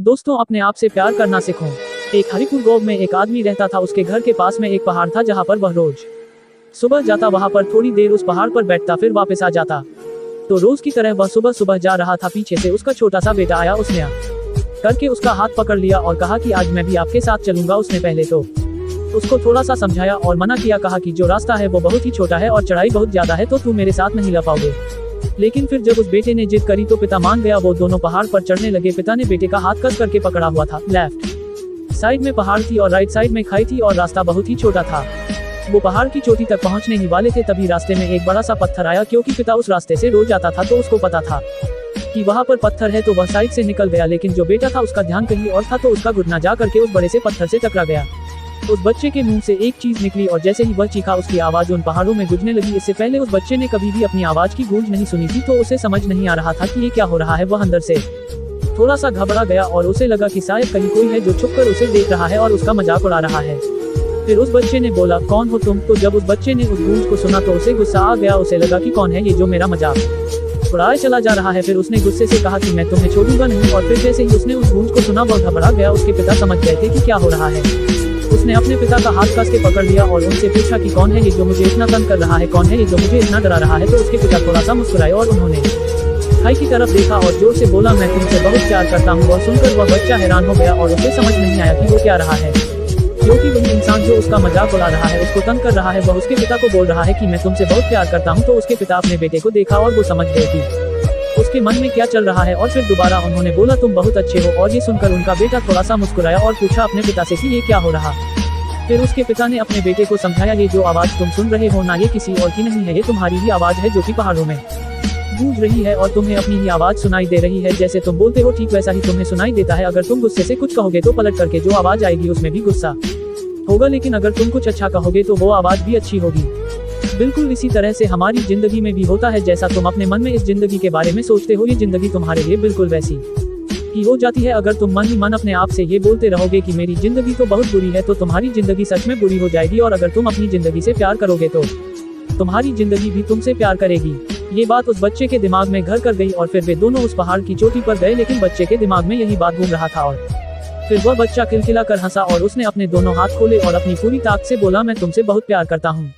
दोस्तों, अपने आप से प्यार करना सीखो। एक हरिपुर गांव में एक आदमी रहता था। उसके घर के पास में एक पहाड़ था जहां पर वह रोज सुबह जाता, वहां पर थोड़ी देर उस पहाड़ पर बैठता, फिर वापस आ जाता। तो रोज की तरह वह सुबह सुबह जा रहा था। पीछे से उसका छोटा सा बेटा आया। उसने करके उसका हाथ पकड़ लिया और कहा कि आज मैं भी आपके साथ चलूंगा। उसने पहले तो उसको थोड़ा सा समझाया और मना किया, कहा कि जो रास्ता है वो बहुत ही छोटा है और चढ़ाई बहुत ज्यादा है, तो तू मेरे साथ नहीं ला पाओगे। लेकिन फिर जब उस बेटे ने जिद करी तो पिता मान गया। वो दोनों पहाड़ पर चढ़ने लगे। पिता ने बेटे का हाथ कस करके पकड़ा हुआ था। लेफ्ट साइड में पहाड़ थी और राइट साइड में खाई थी और रास्ता बहुत ही छोटा था। वो पहाड़ की चोटी तक पहुंचने ही वाले थे, तभी रास्ते में एक बड़ा सा पत्थर आया। क्योंकि पिता उस रास्ते से रोज आता था तो उसको पता था कि वहाँ पर पत्थर है, तो वह साइड से निकल गया। लेकिन जो बेटा था उसका ध्यान कहीं और था, तो उसका घुटना जा करके उस बड़े से पत्थर से टकरा गया। उस बच्चे के मुंह से एक चीज निकली और जैसे ही वह चीखा, उसकी आवाज उन पहाड़ों में गूंजने लगी। इससे पहले उस बच्चे ने कभी भी अपनी आवाज की गूंज नहीं सुनी थी, तो उसे समझ नहीं आ रहा था कि ये क्या हो रहा है। वह अंदर से थोड़ा सा घबरा गया और उसे लगा कि शायद कहीं कोई है जो छुपकर उसे देख रहा है और उसका मजाक उड़ा रहा है। फिर उस बच्चे ने बोला, कौन हो तुम? तो जब उस बच्चे ने उस गूंज को सुना तो उसे गुस्सा आ गया। उसे लगा कि कौन है ये जो मेरा मजाक उड़ाए चला जा रहा है। फिर उसने गुस्से से कहा कि मैं तुम्हें छोड़ूंगा नहीं। और फिर जैसे ही उसने उस गूंज को सुना वह घबरा गया। उसके पिता समझ गए थे कि क्या हो रहा है। उसने अपने पिता का हाथ कस के पकड़ लिया और उनसे पूछा कि कौन है ये जो मुझे इतना तंग कर रहा है, कौन है ये जो मुझे इतना डरा रहा है। तो उसके पिता थोड़ा सा मुस्कुराए और उन्होंने खाई की तरफ देखा और जोर से बोला, मैं तुमसे बहुत प्यार करता हूँ। और सुनकर वह बच्चा हैरान हो गया और उसे समझ नहीं आया कि वो क्या रहा है, क्योंकि वही इंसान जो उसका मजाक उड़ा रहा है, उसको तंग कर रहा है, वह उसके पिता को बोल रहा है कि मैं तुमसे बहुत प्यार करता हूँ। तो उसके पिता अपने बेटे को देखा और वो समझ गए कि उसके मन में क्या चल रहा है। और फिर दोबारा उन्होंने बोला, तुम बहुत अच्छे हो। और ये सुनकर उनका बेटा थोड़ा सा मुस्कुराया और पूछा अपने पिता से कि ये क्या हो रहा। फिर उसके पिता ने अपने बेटे को समझाया, ये जो आवाज तुम सुन रहे हो ना, ये किसी और की नहीं है, ये तुम्हारी ही आवाज है जो कि पहाड़ों में गूंज रही है और तुम्हें अपनी ही आवाज सुनाई दे रही है। जैसे तुम बोलते हो ठीक वैसा ही तुम्हें सुनाई देता है। अगर तुम गुस्से से कुछ कहोगे तो पलट करके जो आवाज आएगी उसमें भी गुस्सा होगा, लेकिन अगर तुम कुछ अच्छा कहोगे तो वो आवाज भी अच्छी होगी। बिल्कुल इसी तरह से हमारी जिंदगी में भी होता है। जैसा तुम अपने मन में इस जिंदगी के बारे में सोचते हो, ये जिंदगी तुम्हारे लिए बिल्कुल वैसी ही हो जाती है। अगर तुम मन ही मन अपने आप से ये बोलते रहोगे कि मेरी जिंदगी तो बहुत बुरी है, तो तुम्हारी जिंदगी सच में बुरी हो जाएगी। और अगर तुम अपनी जिंदगी से प्यार करोगे तो तुम्हारी जिंदगी भी तुमसे प्यार करेगी। ये बात उस बच्चे के दिमाग में घर कर गई और फिर वे दोनों उस पहाड़ की चोटी पर गए। लेकिन बच्चे के दिमाग में यही बात घूम रहा था और फिर वह बच्चा खिलखिला कर हंसा और उसने अपने दोनों हाथ खोले और अपनी पूरी ताकत से बोला, मैं तुमसे बहुत प्यार करता हूँ।